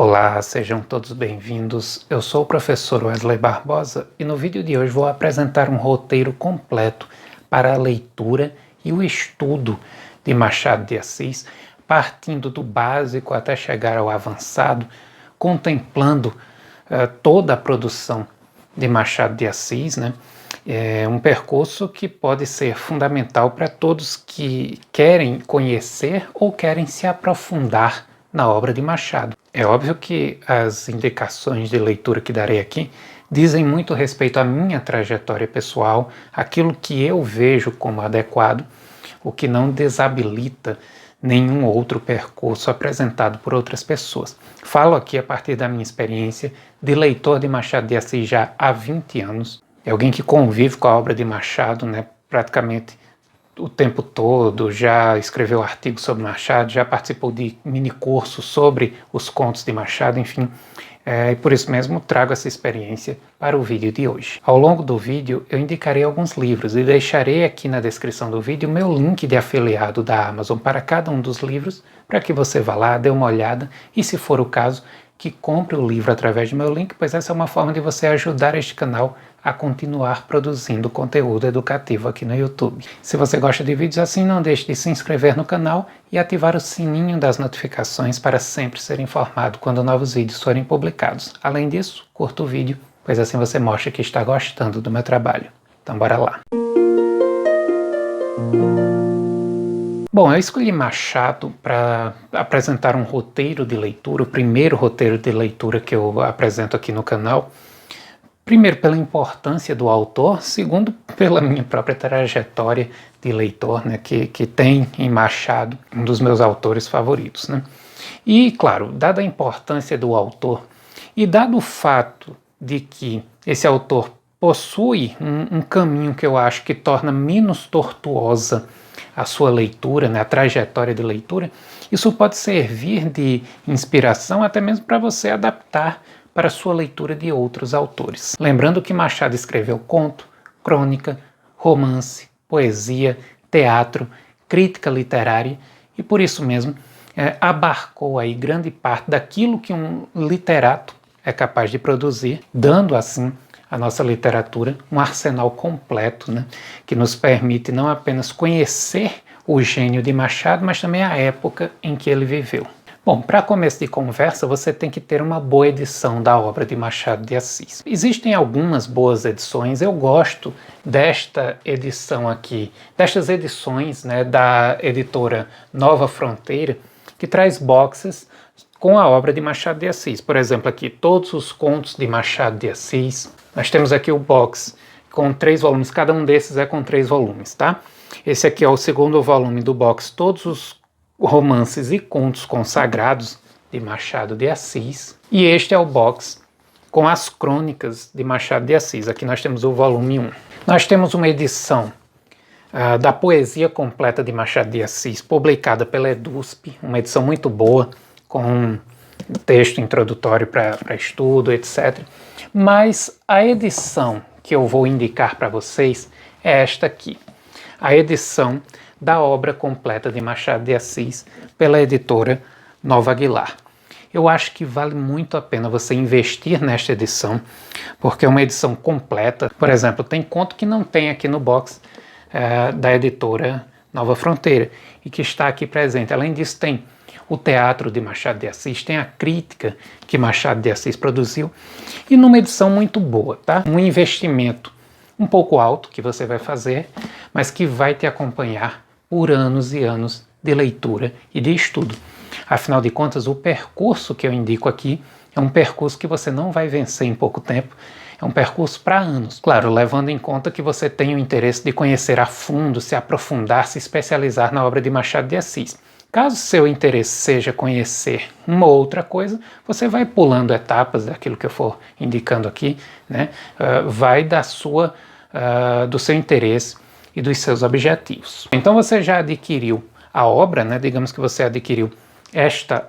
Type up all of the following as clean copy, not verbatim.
Olá, sejam todos bem-vindos. Eu sou o professor Wesley Barbosa e no vídeo de hoje vou apresentar um roteiro completo para a leitura e o estudo de Machado de Assis, partindo do básico até chegar ao avançado, contemplando toda a produção de Machado de Assis, né? É um percurso que pode ser fundamental para todos que querem conhecer ou querem se aprofundar na obra de Machado. É óbvio que as indicações de leitura que darei aqui dizem muito respeito à minha trajetória pessoal, aquilo que eu vejo como adequado, o que não desabilita nenhum outro percurso apresentado por outras pessoas. Falo aqui a partir da minha experiência de leitor de Machado de Assis já há 20 anos. É alguém que convive com a obra de Machado, né, praticamente o tempo todo, já escreveu artigos sobre Machado, já participou de minicursos sobre os contos de Machado, enfim, e por isso mesmo trago essa experiência para o vídeo de hoje. Ao longo do vídeo eu indicarei alguns livros e deixarei aqui na descrição do vídeo o meu link de afiliado da Amazon para cada um dos livros, para que você vá lá, dê uma olhada e, se for o caso, que compre o livro através do meu link, pois essa é uma forma de você ajudar este canal a continuar produzindo conteúdo educativo aqui no YouTube. Se você gosta de vídeos assim, não deixe de se inscrever no canal e ativar o sininho das notificações para sempre ser informado quando novos vídeos forem publicados. Além disso, curta o vídeo, pois assim você mostra que está gostando do meu trabalho. Então bora lá! Bom, eu escolhi Machado para apresentar um roteiro de leitura, o primeiro roteiro de leitura que eu apresento aqui no canal. Primeiro, pela importância do autor, segundo, pela minha própria trajetória de leitor, né, que tem em Machado um dos meus autores favoritos, né? E, claro, dada a importância do autor e dado o fato de que esse autor possui um caminho que eu acho que torna menos tortuosa a sua leitura, né, a trajetória de leitura, isso pode servir de inspiração até mesmo para você adaptar para a sua leitura de outros autores. Lembrando que Machado escreveu conto, crônica, romance, poesia, teatro, crítica literária e por isso mesmo abarcou aí grande parte daquilo que um literato é capaz de produzir, dando assim à nossa literatura um arsenal completo, né, que nos permite não apenas conhecer o gênio de Machado, mas também a época em que ele viveu. Bom, para começo de conversa, você tem que ter uma boa edição da obra de Machado de Assis. Existem algumas boas edições, eu gosto desta edição aqui, destas edições, né, da editora Nova Fronteira, que traz boxes com a obra de Machado de Assis. Por exemplo, aqui, todos os contos de Machado de Assis. Nós temos aqui o box com 3 volumes, cada um desses é com 3 volumes, tá? Esse aqui é o segundo volume do box, todos os romances e contos consagrados de Machado de Assis. E este é o box com as crônicas de Machado de Assis. Aqui nós temos o volume 1. Nós temos uma edição da poesia completa de Machado de Assis, publicada pela EDUSP, uma edição muito boa, com um texto introdutório para estudo, etc. Mas a edição que eu vou indicar para vocês é esta aqui, a edição da obra completa de Machado de Assis pela editora Nova Aguilar. Eu acho que vale muito a pena você investir nesta edição, porque é uma edição completa. Por exemplo, tem conto que não tem aqui no box da editora Nova Fronteira e que está aqui presente. Além disso, tem o teatro de Machado de Assis, tem a crítica que Machado de Assis produziu, e numa edição muito boa, tá? Um investimento um pouco alto que você vai fazer, mas que vai te acompanhar por anos e anos de leitura e de estudo. Afinal de contas, o percurso que eu indico aqui é um percurso que você não vai vencer em pouco tempo, é um percurso para anos. Claro, levando em conta que você tem o interesse de conhecer a fundo, se aprofundar, se especializar na obra de Machado de Assis. Caso seu interesse seja conhecer uma outra coisa, você vai pulando etapas daquilo que eu for indicando aqui, né? Vai do seu interesse e dos seus objetivos. Então você já adquiriu a obra, né? Digamos que você adquiriu esta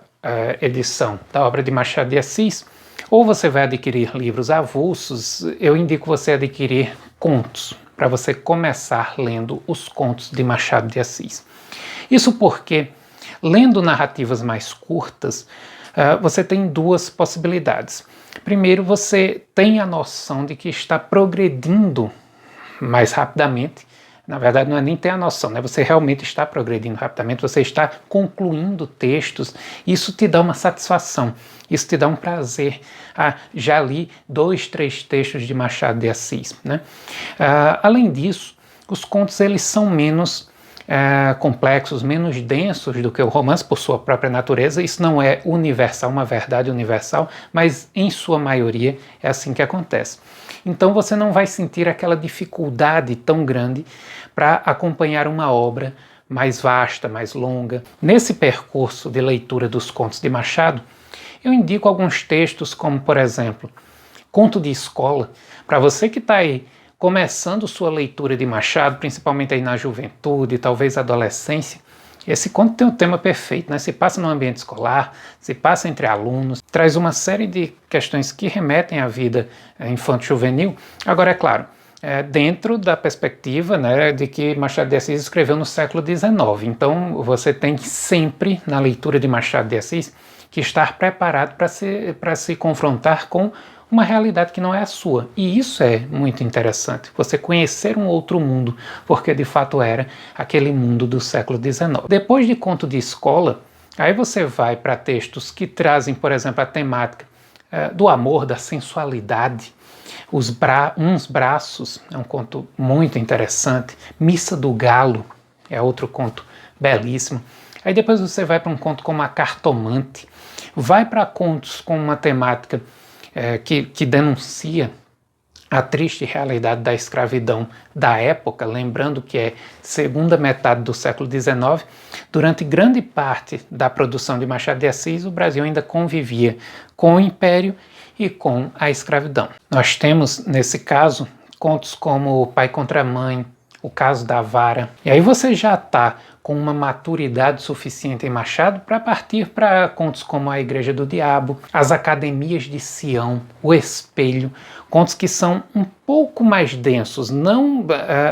edição da obra de Machado de Assis, ou você vai adquirir livros avulsos. Eu indico você adquirir contos, para você começar lendo os contos de Machado de Assis. Isso porque, lendo narrativas mais curtas, você tem duas possibilidades. Primeiro, você tem a noção de que está progredindo mais rapidamente. Na verdade, não é nem ter a noção, né? Você realmente está progredindo rapidamente, você está concluindo textos, isso te dá uma satisfação, isso te dá um prazer. Já li 2, 3 textos de Machado de Assis, né? Além disso, os contos eles são menos complexos, menos densos do que o romance por sua própria natureza. Isso não é universal, uma verdade universal, mas em sua maioria é assim que acontece. Então você não vai sentir aquela dificuldade tão grande para acompanhar uma obra mais vasta, mais longa. Nesse percurso de leitura dos contos de Machado, eu indico alguns textos como, por exemplo, Conto de Escola, para você que está aí começando sua leitura de Machado, principalmente aí na juventude, talvez adolescência. Esse conto tem um tema perfeito, né? Se passa no ambiente escolar, se passa entre alunos, traz uma série de questões que remetem à vida infanto-juvenil. Agora, é claro, dentro da perspectiva, né, de que Machado de Assis escreveu no século XIX. Então, você tem sempre, na leitura de Machado de Assis, que estar preparado para se confrontar com uma realidade que não é a sua. E isso é muito interessante, você conhecer um outro mundo, porque de fato era aquele mundo do século XIX. Depois de Conto de Escola, aí você vai para textos que trazem, por exemplo, a temática do amor, da sensualidade, Uns Braços, é um conto muito interessante, Missa do Galo, é outro conto belíssimo. Aí depois você vai para um conto como A Cartomante, vai para contos com uma temática que denuncia a triste realidade da escravidão da época, lembrando que é segunda metade do século XIX, durante grande parte da produção de Machado de Assis, o Brasil ainda convivia com o Império e com a escravidão. Nós temos, nesse caso, contos como O Pai contra a Mãe, O Caso da Vara, e aí você já está com uma maturidade suficiente em Machado para partir para contos como A Igreja do Diabo, As Academias de Sião, O Espelho, contos que são um pouco mais densos, não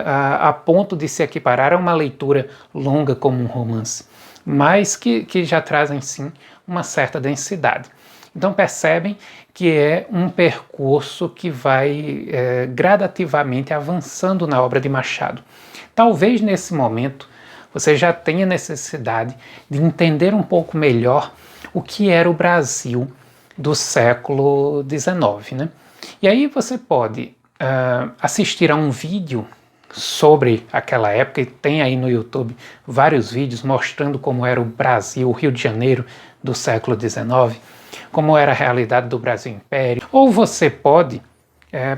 a ponto de se equiparar a uma leitura longa como um romance, mas que já trazem sim uma certa densidade. Então percebem que é um percurso que vai gradativamente avançando na obra de Machado. Talvez nesse momento você já tenha necessidade de entender um pouco melhor o que era o Brasil do século XIX, né? E aí você pode assistir a um vídeo sobre aquela época, e tem aí no YouTube vários vídeos mostrando como era o Brasil, o Rio de Janeiro do século XIX, como era a realidade do Brasil Império. Ou você pode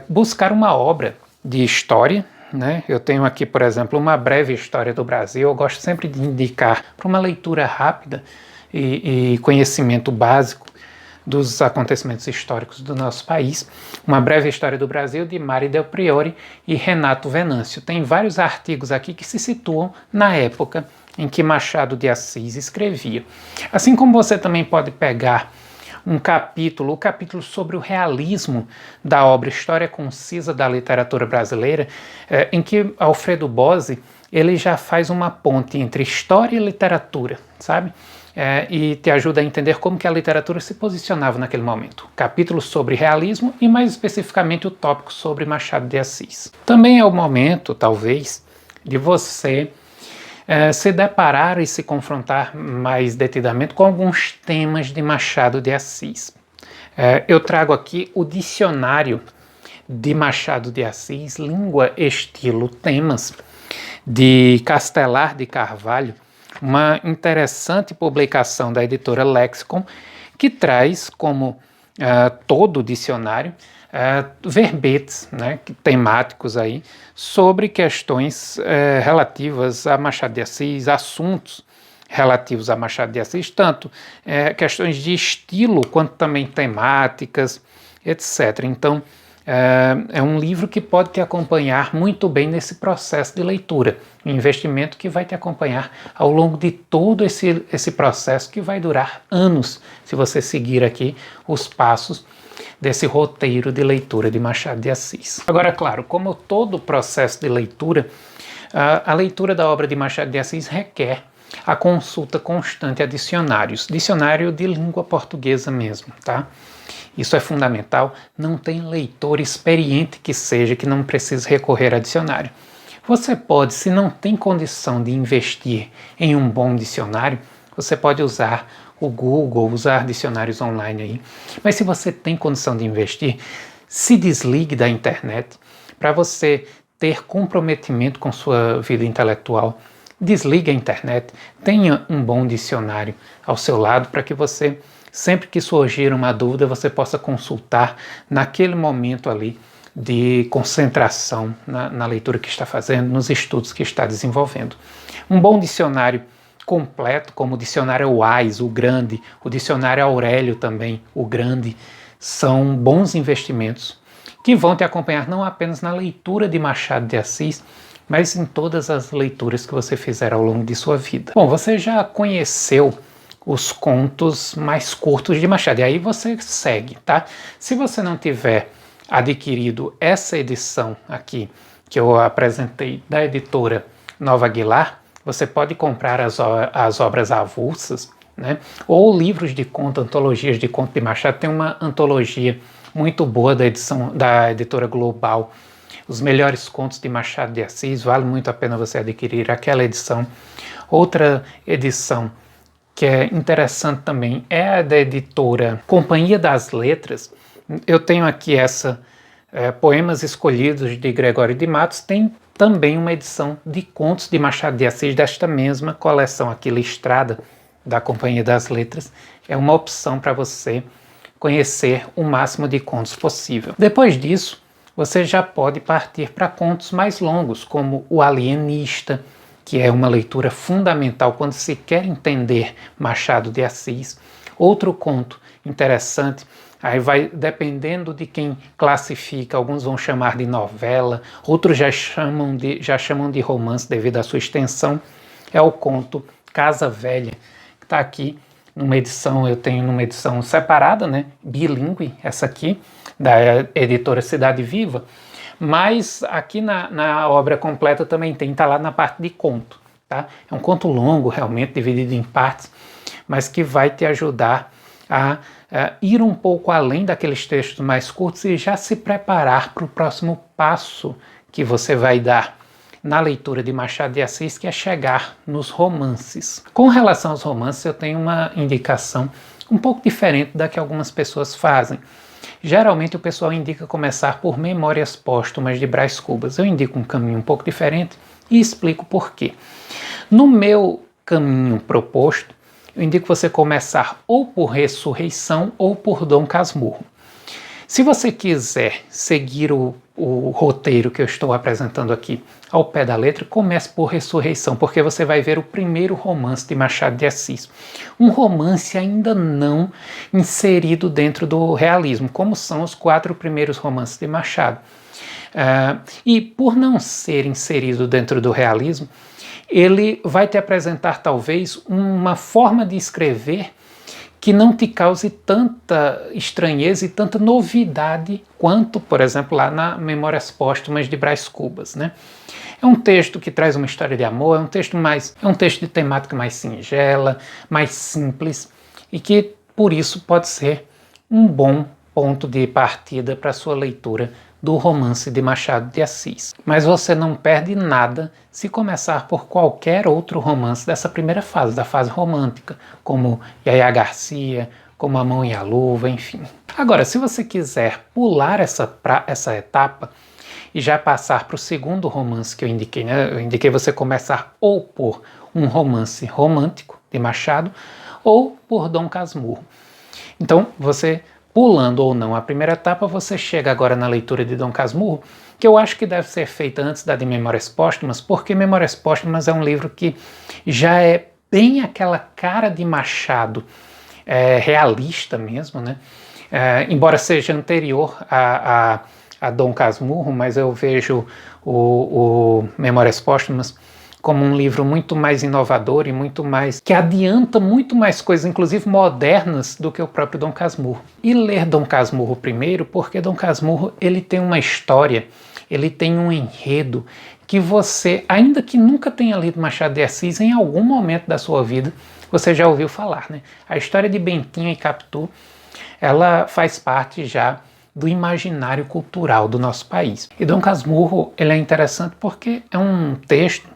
buscar uma obra de história, né? Eu tenho aqui, por exemplo, Uma Breve História do Brasil. Eu gosto sempre de indicar para uma leitura rápida e conhecimento básico dos acontecimentos históricos do nosso país. Uma Breve História do Brasil, de Mari Del Priore e Renato Venâncio. Tem vários artigos aqui que se situam na época em que Machado de Assis escrevia. Assim como você também pode pegar o capítulo sobre o realismo da obra História Concisa da Literatura Brasileira, em que Alfredo Bozzi ele já faz uma ponte entre história e literatura, sabe? E te ajuda a entender como que a literatura se posicionava naquele momento. Capítulo sobre realismo e, mais especificamente, o tópico sobre Machado de Assis. Também é o momento, talvez, de você se deparar e se confrontar mais detidamente com alguns temas de Machado de Assis. Eu trago aqui o dicionário de Machado de Assis, Língua, Estilo, Temas, de Castelar de Carvalho, uma interessante publicação da editora Lexicon, que traz, como todo o dicionário, verbetes, né, temáticos aí, sobre questões relativas a Machado de Assis, assuntos relativos a Machado de Assis, tanto questões de estilo quanto também temáticas, etc. Então, é um livro que pode te acompanhar muito bem nesse processo de leitura, um investimento que vai te acompanhar ao longo de todo esse processo que vai durar anos, se você seguir aqui os passos desse roteiro de leitura de Machado de Assis. Agora, claro, como todo processo de leitura, a leitura da obra de Machado de Assis requer a consulta constante a dicionários, dicionário de língua portuguesa mesmo, tá? Isso é fundamental, não tem leitor experiente que seja que não precise recorrer a dicionário. Você pode, se não tem condição de investir em um bom dicionário, você pode usar o Google, usar dicionários online aí. Mas se você tem condição de investir, se desligue da internet para você ter comprometimento com sua vida intelectual. Desligue a internet, tenha um bom dicionário ao seu lado para que você, sempre que surgir uma dúvida, você possa consultar naquele momento ali de concentração na leitura que está fazendo, nos estudos que está desenvolvendo. Um bom dicionário completo, como o dicionário Wise, o Grande, o dicionário Aurélio também, o Grande, são bons investimentos que vão te acompanhar não apenas na leitura de Machado de Assis, mas em todas as leituras que você fizer ao longo de sua vida. Bom, você já conheceu os contos mais curtos de Machado, e aí você segue, tá? Se você não tiver adquirido essa edição aqui, que eu apresentei da editora Nova Aguilar, você pode comprar as obras avulsas, né? Ou livros de conto, antologias de conto de Machado. Tem uma antologia muito boa da editora Global, Os Melhores Contos de Machado de Assis, vale muito a pena você adquirir aquela edição. Outra edição que é interessante também é a da editora Companhia das Letras. Eu tenho aqui essa Poemas Escolhidos de Gregório de Matos, tem também uma edição de contos de Machado de Assis desta mesma coleção aqui listrada da Companhia das Letras. É uma opção para você conhecer o máximo de contos possível. Depois disso, você já pode partir para contos mais longos, como O Alienista, que é uma leitura fundamental quando se quer entender Machado de Assis. Outro conto interessante, aí vai dependendo de quem classifica, alguns vão chamar de novela, outros já chamam de romance devido à sua extensão, é o conto Casa Velha, que está aqui numa edição, eu tenho numa edição separada, né, bilíngue, essa aqui, da editora Cidade Viva, mas aqui na obra completa também tem, está lá na parte de conto, tá? É um conto longo, realmente, dividido em partes, mas que vai te ajudar a ir um pouco além daqueles textos mais curtos e já se preparar para o próximo passo que você vai dar na leitura de Machado de Assis, que é chegar nos romances. Com relação aos romances, eu tenho uma indicação um pouco diferente da que algumas pessoas fazem. Geralmente o pessoal indica começar por Memórias Póstumas de Brás Cubas. Eu indico um caminho um pouco diferente e explico por quê. No meu caminho proposto, eu indico você começar ou por Ressurreição ou por Dom Casmurro. Se você quiser seguir o roteiro que eu estou apresentando aqui ao pé da letra, comece por Ressurreição, porque você vai ver o primeiro romance de Machado de Assis. Um romance ainda não inserido dentro do realismo, como são os 4 primeiros romances de Machado. E por não ser inserido dentro do realismo, ele vai te apresentar talvez uma forma de escrever que não te cause tanta estranheza e tanta novidade quanto, por exemplo, lá na Memórias Póstumas de Brás Cubas, né? É um texto que traz uma história de amor, é um texto de temática mais singela, mais simples, e que, por isso, pode ser um bom ponto de partida para a sua leitura do romance de Machado de Assis. Mas você não perde nada se começar por qualquer outro romance dessa primeira fase, da fase romântica, como Yaya Garcia, como A Mão e a Luva, enfim. Agora, se você quiser pular essa etapa e já passar para o segundo romance que eu indiquei, né? Eu indiquei você começar ou por um romance romântico de Machado ou por Dom Casmurro. Então, você pulando ou não a primeira etapa, você chega agora na leitura de Dom Casmurro, que eu acho que deve ser feita antes da de Memórias Póstumas, porque Memórias Póstumas é um livro que já é bem aquela cara de Machado, realista mesmo, né? Embora seja anterior a Dom Casmurro, mas eu vejo o Memórias Póstumas como um livro muito mais inovador e muito mais, que adianta muito mais coisas, inclusive modernas, do que o próprio Dom Casmurro. E ler Dom Casmurro primeiro, porque Dom Casmurro ele tem uma história, ele tem um enredo que você, ainda que nunca tenha lido Machado de Assis, em algum momento da sua vida, você já ouviu falar, né? A história de Bentinho e Capitu, ela faz parte já do imaginário cultural do nosso país. E Dom Casmurro, ele é interessante porque é um texto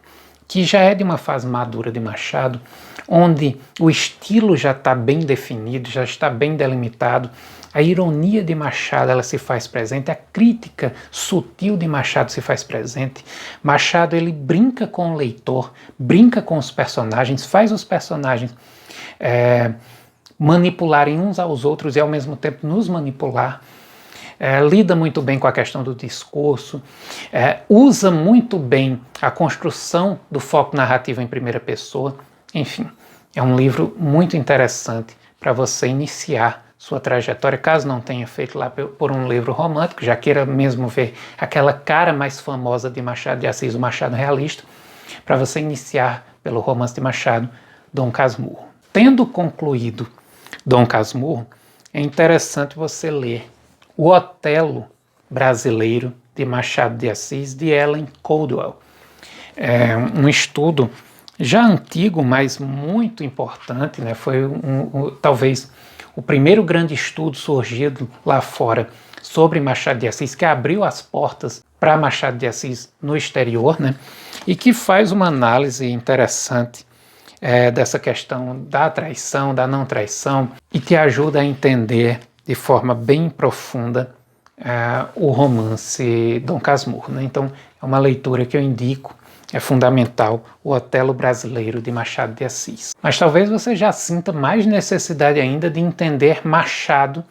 que já é de uma fase madura de Machado, onde o estilo já está bem definido, já está bem delimitado, a ironia de Machado ela se faz presente, a crítica sutil de Machado se faz presente. Machado ele brinca com o leitor, brinca com os personagens, faz os personagens manipularem uns aos outros e ao mesmo tempo nos manipular. Lida muito bem com a questão do discurso, usa muito bem a construção do foco narrativo em primeira pessoa. Enfim, é um livro muito interessante para você iniciar sua trajetória, caso não tenha feito lá por um livro romântico, já queira mesmo ver aquela cara mais famosa de Machado de Assis, o Machado realista, para você iniciar pelo romance de Machado, Dom Casmurro. Tendo concluído Dom Casmurro, é interessante você ler O Otelo Brasileiro, de Machado de Assis, de Ellen Caldwell. É um estudo já antigo, mas muito importante, né? Foi talvez o primeiro grande estudo surgido lá fora sobre Machado de Assis, que abriu as portas para Machado de Assis no exterior, né? E que faz uma análise interessante dessa questão da traição, da não traição, e te ajuda a entender de forma bem profunda o romance Dom Casmurro, né? Então é uma leitura que eu indico, é fundamental, O Otelo Brasileiro, de Machado de Assis. Mas talvez você já sinta mais necessidade ainda de entender Machado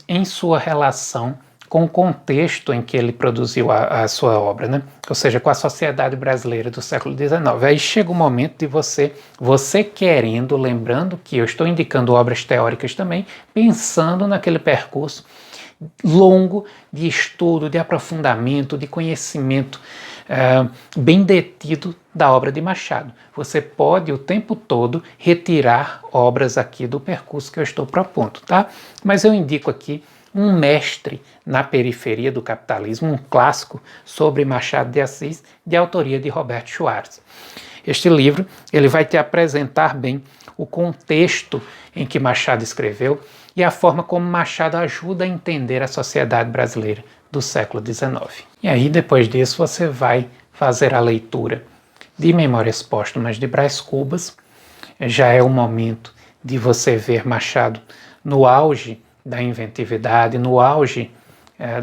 em sua relação com o contexto em que ele produziu a sua obra, né? Ou seja, com a sociedade brasileira do século XIX. Aí chega o momento de você querendo, lembrando que eu estou indicando obras teóricas também, pensando naquele percurso longo de estudo, de aprofundamento, de conhecimento bem detido da obra de Machado. Você pode o tempo todo retirar obras aqui do percurso que eu estou propondo, tá? Mas eu indico aqui um mestre na periferia do capitalismo, um clássico sobre Machado de Assis, de autoria de Roberto Schwartz. Este livro ele vai te apresentar bem o contexto em que Machado escreveu e a forma como Machado ajuda a entender a sociedade brasileira do século XIX. E aí, depois disso, você vai fazer a leitura de Memórias Póstumas de Brás Cubas. Já é o momento de você ver Machado no auge da inventividade, no auge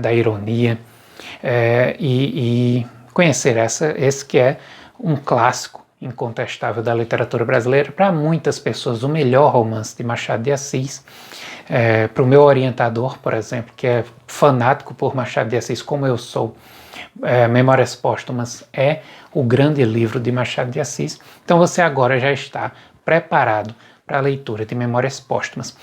da ironia, e conhecer esse que é um clássico incontestável da literatura brasileira, para muitas pessoas o melhor romance de Machado de Assis. Para o meu orientador, por exemplo, que é fanático por Machado de Assis, como eu sou, Memórias Póstumas é o grande livro de Machado de Assis. Então você agora já está preparado para a leitura de Memórias Póstumas.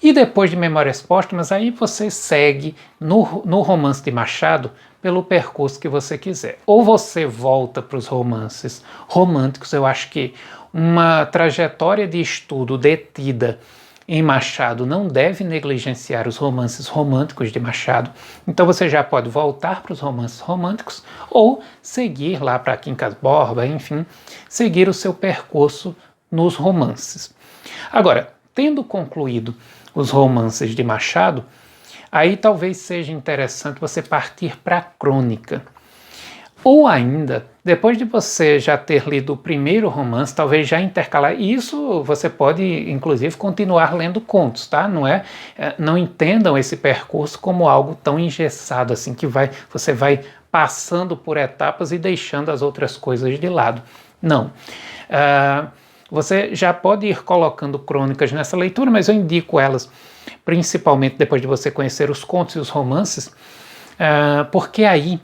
E depois de Memórias Póstumas, aí você segue no romance de Machado pelo percurso que você quiser. Ou você volta para os romances românticos. Eu acho que uma trajetória de estudo detida em Machado não deve negligenciar os romances românticos de Machado. Então você já pode voltar para os romances românticos ou seguir lá para Quincas Borba, enfim, seguir o seu percurso nos romances. Agora, tendo concluído os romances de Machado, aí talvez seja interessante você partir para a crônica. Ou ainda, depois de você já ter lido o primeiro romance, talvez já intercalar. E isso você pode, inclusive, continuar lendo contos, tá? Não entendam esse percurso como algo tão engessado assim, que você vai passando por etapas e deixando as outras coisas de lado. Não. Você já pode ir colocando crônicas nessa leitura, mas eu indico elas principalmente depois de você conhecer os contos e os romances, porque aí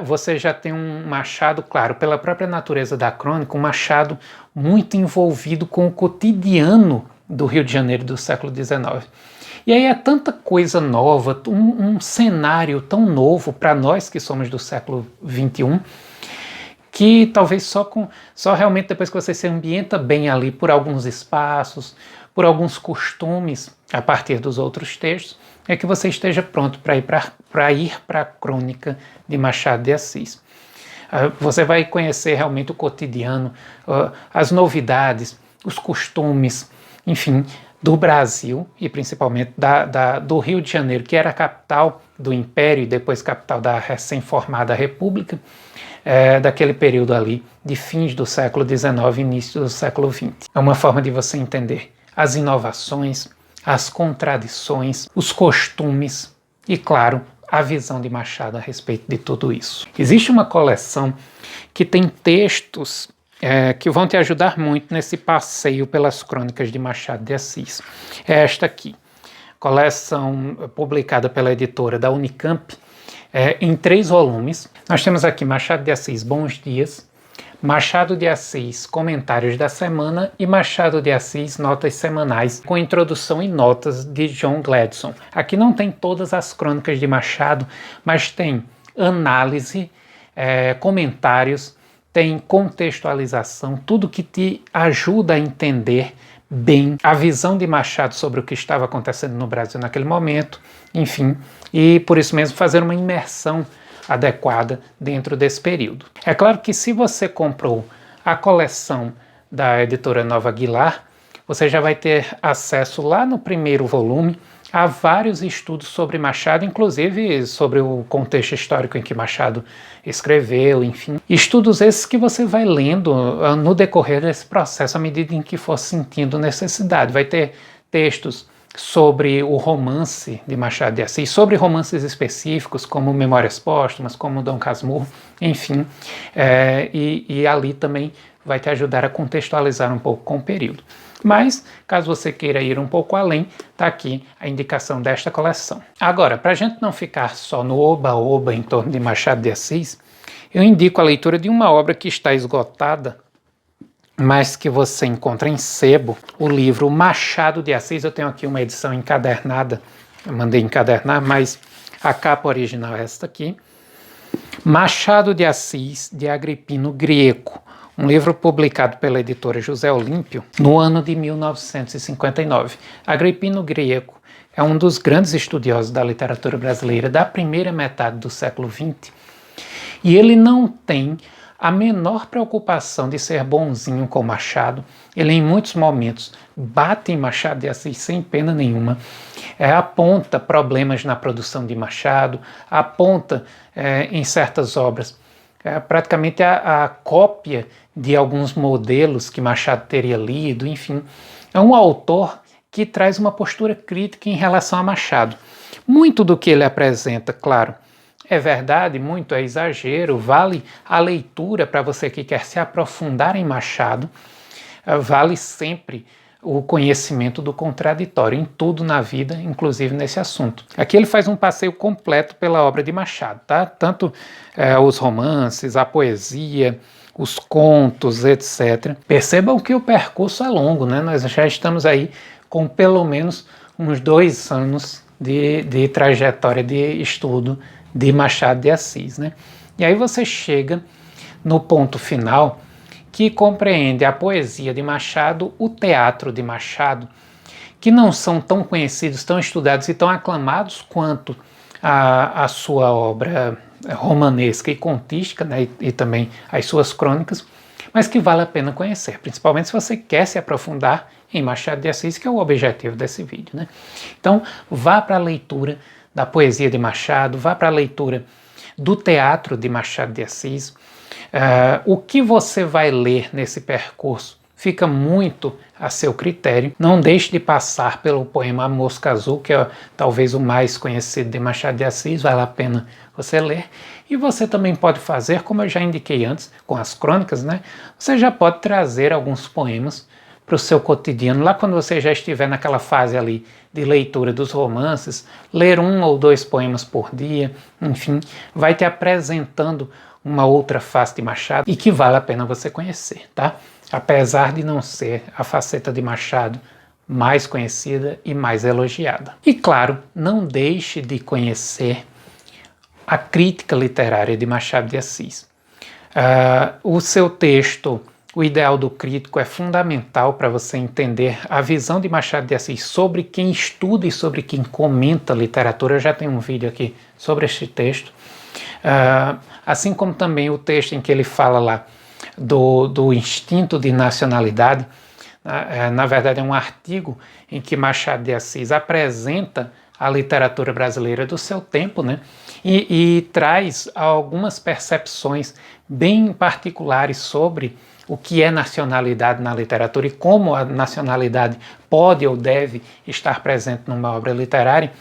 você já tem um Machado, claro, pela própria natureza da crônica, um Machado muito envolvido com o cotidiano do Rio de Janeiro do século XIX. E aí é tanta coisa nova, um cenário tão novo para nós que somos do século XXI, que talvez só realmente depois que você se ambienta bem ali por alguns espaços, por alguns costumes a partir dos outros textos, é que você esteja pronto para ir para a crônica de Machado de Assis. Você vai conhecer realmente o cotidiano, as novidades, os costumes, enfim, do Brasil e principalmente do Rio de Janeiro, que era a capital do Império e depois capital da recém-formada República, daquele período ali de fins do século XIX e início do século XX. É uma forma de você entender as inovações, as contradições, os costumes e, claro, a visão de Machado a respeito de tudo isso. Existe uma coleção que tem textos que vão te ajudar muito nesse passeio pelas crônicas de Machado de Assis. É esta aqui, coleção publicada pela editora da Unicamp, em 3 volumes. Nós temos aqui Machado de Assis, Bons Dias, Machado de Assis, Comentários da Semana e Machado de Assis, Notas Semanais, com introdução e notas de John Gladson. Aqui não tem todas as crônicas de Machado, mas tem análise, comentários, tem contextualização, tudo que te ajuda a entender bem a visão de Machado sobre o que estava acontecendo no Brasil naquele momento, enfim, e por isso mesmo fazer uma imersão adequada dentro desse período. É claro que se você comprou a coleção da editora Nova Aguilar, você já vai ter acesso lá no primeiro volume a vários estudos sobre Machado, inclusive sobre o contexto histórico em que Machado escreveu, enfim. Estudos esses que você vai lendo no decorrer desse processo, à medida em que for sentindo necessidade. Vai ter textos sobre o romance de Machado de Assis, sobre romances específicos, como Memórias Póstumas, como Dom Casmurro, enfim, e ali também vai te ajudar a contextualizar um pouco com o período. Mas, caso você queira ir um pouco além, está aqui a indicação desta coleção. Agora, para a gente não ficar só no oba-oba em torno de Machado de Assis, eu indico a leitura de uma obra que está esgotada, mas que você encontra em sebo, o livro Machado de Assis. Eu tenho aqui uma edição encadernada, eu mandei encadernar, mas a capa original é esta aqui. Machado de Assis, de Agripino Grieco, um livro publicado pela editora José Olímpio no ano de 1959. Agripino Grieco é um dos grandes estudiosos da literatura brasileira da primeira metade do século XX, e ele não tem a menor preocupação de ser bonzinho com Machado. Ele em muitos momentos bate em Machado de Assis sem pena nenhuma, aponta problemas na produção de Machado, aponta em certas obras praticamente a cópia de alguns modelos que Machado teria lido, enfim. É um autor que traz uma postura crítica em relação a Machado. Muito do que ele apresenta, claro, é verdade, muito é exagero, vale a leitura para você que quer se aprofundar em Machado, vale sempre o conhecimento do contraditório em tudo na vida, inclusive nesse assunto. Aqui ele faz um passeio completo pela obra de Machado, tá? Tanto os romances, a poesia, os contos, etc. Percebam que o percurso é longo, né? Nós já estamos aí com pelo menos uns 2 anos de trajetória de estudo de Machado de Assis, né? E aí você chega no ponto final, que compreende a poesia de Machado, o teatro de Machado, que não são tão conhecidos, tão estudados e tão aclamados quanto a sua obra romanesca e contística, né, e também as suas crônicas, mas que vale a pena conhecer, principalmente se você quer se aprofundar em Machado de Assis, que é o objetivo desse vídeo, né? Então, vá para a leitura da poesia de Machado, vá para a leitura do teatro de Machado de Assis. O que você vai ler nesse percurso fica muito a seu critério. Não deixe de passar pelo poema A Mosca Azul, que é talvez o mais conhecido de Machado de Assis, vale a pena você ler. E você também pode fazer, como eu já indiquei antes, com as crônicas, né? Você já pode trazer alguns poemas para o seu cotidiano, lá quando você já estiver naquela fase ali de leitura dos romances, ler 1 ou 2 poemas por dia, enfim, vai te apresentando uma outra face de Machado e que vale a pena você conhecer, tá? Apesar de não ser a faceta de Machado mais conhecida e mais elogiada. E claro, não deixe de conhecer a crítica literária de Machado de Assis. O seu texto, O Ideal do Crítico, é fundamental para você entender a visão de Machado de Assis sobre quem estuda e sobre quem comenta literatura. Eu já tenho um vídeo aqui sobre este texto. Assim como também o texto em que ele fala lá do instinto de nacionalidade. Na verdade, é um artigo em que Machado de Assis apresenta a literatura brasileira do seu tempo, né? E traz algumas percepções bem particulares sobre o que é nacionalidade na literatura e como a nacionalidade pode ou deve estar presente numa obra literária.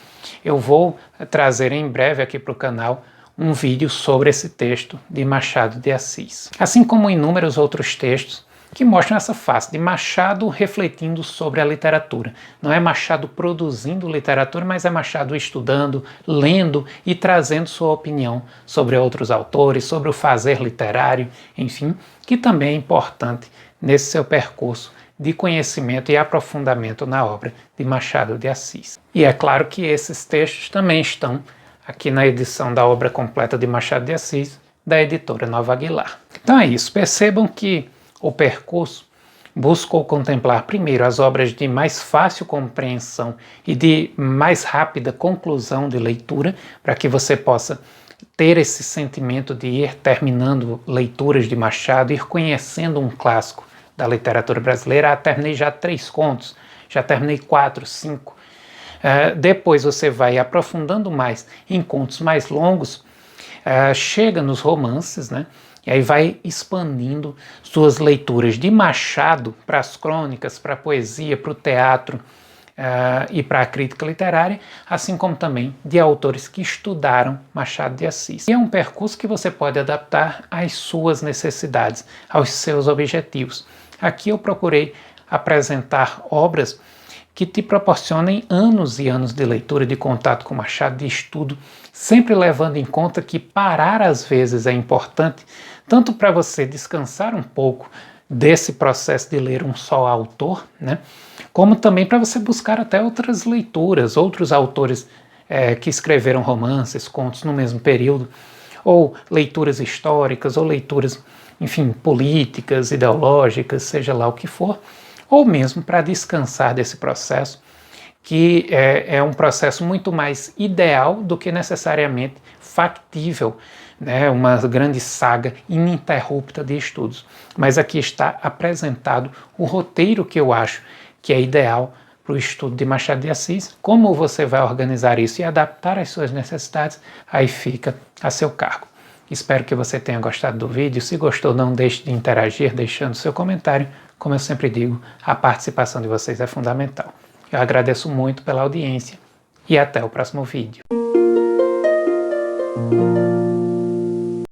Eu vou trazer em breve aqui para o canal um vídeo sobre esse texto de Machado de Assis. Assim como inúmeros outros textos que mostram essa face de Machado refletindo sobre a literatura. Não é Machado produzindo literatura, mas é Machado estudando, lendo e trazendo sua opinião sobre outros autores, sobre o fazer literário, enfim, que também é importante nesse seu percurso de conhecimento e aprofundamento na obra de Machado de Assis. E é claro que esses textos também estão aqui na edição da obra completa de Machado de Assis, da editora Nova Aguilar. Então é isso, percebam que o percurso buscou contemplar primeiro as obras de mais fácil compreensão e de mais rápida conclusão de leitura, para que você possa ter esse sentimento de ir terminando leituras de Machado, ir conhecendo um clássico da literatura brasileira. Terminei já 3 contos, já terminei 4, 5. Depois você vai aprofundando mais em contos mais longos, chega nos romances, né? E aí vai expandindo suas leituras de Machado para as crônicas, para a poesia, para o teatro e para a crítica literária, assim como também de autores que estudaram Machado de Assis. E é um percurso que você pode adaptar às suas necessidades, aos seus objetivos. Aqui eu procurei apresentar obras que te proporcionem anos e anos de leitura, de contato com Machado, de estudo, sempre levando em conta que parar às vezes é importante, tanto para você descansar um pouco desse processo de ler um só autor, né, como também para você buscar até outras leituras, outros autores que escreveram romances, contos no mesmo período, ou leituras históricas, ou leituras, enfim, políticas, ideológicas, seja lá o que for, ou mesmo para descansar desse processo, que é um processo muito mais ideal do que necessariamente factível, né? Uma grande saga ininterrupta de estudos. Mas aqui está apresentado o roteiro que eu acho que é ideal para o estudo de Machado de Assis. Como você vai organizar isso e adaptar às suas necessidades, aí fica a seu cargo. Espero que você tenha gostado do vídeo. Se gostou, não deixe de interagir deixando seu comentário. Como eu sempre digo, a participação de vocês é fundamental. Eu agradeço muito pela audiência e até o próximo vídeo.